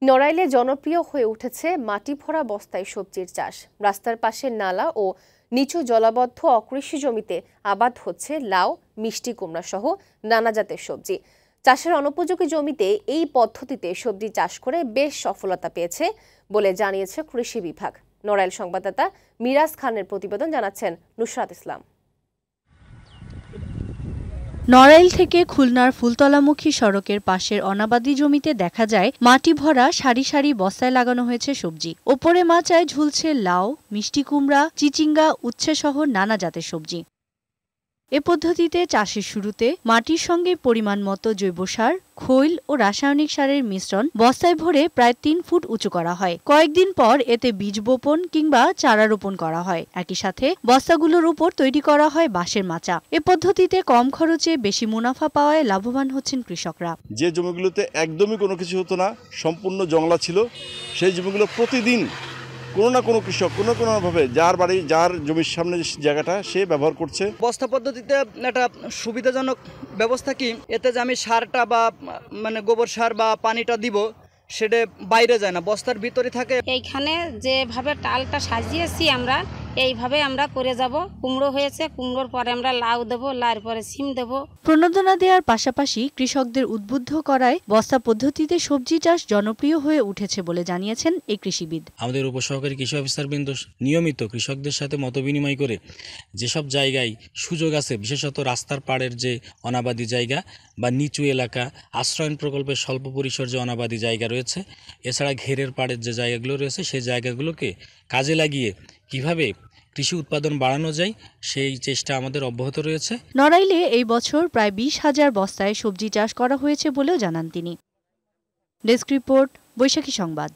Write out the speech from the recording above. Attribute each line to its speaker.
Speaker 1: নড়াইলে জনপ্রিয় হয়ে উঠেছে মাটি ভরা বস্তায় সবজির চাষ। রাস্তার পাশে নালা ও নিচু জলাবদ্ধ অকৃষি জমিতে আবাদ হচ্ছে লাউ, মিষ্টি কুমড়া সহ নানা জাতের সবজি। চাষের অনুপযোগী জমিতে এই পদ্ধতিতে সবজি চাষ করে বেশ সফলতা পেয়েছে বলে জানিয়েছে কৃষি বিভাগ। নড়াইল সংবাদদাতা মিরাজ খানের প্রতিবেদন, জানাচ্ছেন নুসরাত ইসলাম।
Speaker 2: নড়াইল থেকে খুলনার ফুলতলামুখী সড়কের পাশের অনাবাদি জমিতে দেখা যায় মাটি ভরা সারি সারি বস্তায় লাগানো হয়েছে সবজি। ওপরে মাচায় ঝুলছে লাউ, মিষ্টি কুমড়া, চিচিঙ্গা, উচ্ছে সহ নানা জাতের সবজি। এ পদ্ধতিতে চাষের শুরুতে মাটির সঙ্গে পরিমাণ মতো জৈব সার, খৈল ও রাসায়নিক সারের মিশ্রণ বস্তায় ভরে প্রায় ৩ ফুট উঁচু করা হয়। কয়েকদিন পর এতে বীজ বপন কিংবা চারা রোপণ করা হয়। একই সাথে বস্তাগুলোর উপর তৈরি করা হয় বাঁশের মাচা। এ পদ্ধতিতে কম খরচে বেশি মুনাফা পাওয়ায় লাভবান হচ্ছেন কৃষকরা।
Speaker 3: যে জমিগুলোতে একদমই কোনো কিছু হতো না, সম্পূর্ণ জংলা ছিল, সেই জমিগুলো প্রতিদিন কোনো না কোনো কৃষক কোনোভাবে যার বাড়ি যার জমির সামনে জায়গাটা সে ব্যবহার করছে।
Speaker 4: বস্তা পদ্ধতিতে একটা সুবিধাজনক ব্যবস্থা কি, এতে যে আমি সারটা বা গোবর সার বা পানিটা দিব সেটা বাইরে যায় না, বস্তার ভিতরে থাকে।
Speaker 5: এইখানে যেভাবে টালটা সাজিয়েছি আমরা এইভাবে আমরা করে যাব। কুমড়ো হয়েছে, কুমড়োর পরে আমরা লাউ দেবো, লাউর পরে সিম দেবো।
Speaker 2: প্রণোদনা দেওয়ার পাশাপাশি কৃষকদের উদ্বুদ্ধ করায় বস্তা পদ্ধতিতে সবজি চাষ জনপ্রিয় হয়ে উঠেছে বলে জানিয়েছেন এই কৃষিবিদ।
Speaker 6: আমাদের উপসহকারী কৃষি অফিসারবৃন্দ নিয়মিত কৃষকদের সাথে মতবিনিময় করে যেসব জায়গায় সুযোগ আছে, বিশেষত রাস্তার পাড়ের যে অনাবাদি জায়গা বা নিচু এলাকা, আশ্রয়ন প্রকল্পের স্বল্প পরিসর যে অনাবাদি জায়গা রয়েছে, এছাড়া ঘেরের পাড়ের যে জায়গাগুলো রয়েছে সেই জায়গাগুলোকে কাজে লাগিয়ে কিভাবে কৃষি উৎপাদন বাড়ানো যায় সেই চেষ্টা আমাদের অব্যাহত রয়েছে।
Speaker 2: নড়াইলে এই বছর প্রায় ২০,০০০ বস্তায় সবজি চাষ করা হয়েছে বলেও জানান তিনি। ডেস্ক রিপোর্ট, বৈশাখী সংবাদ।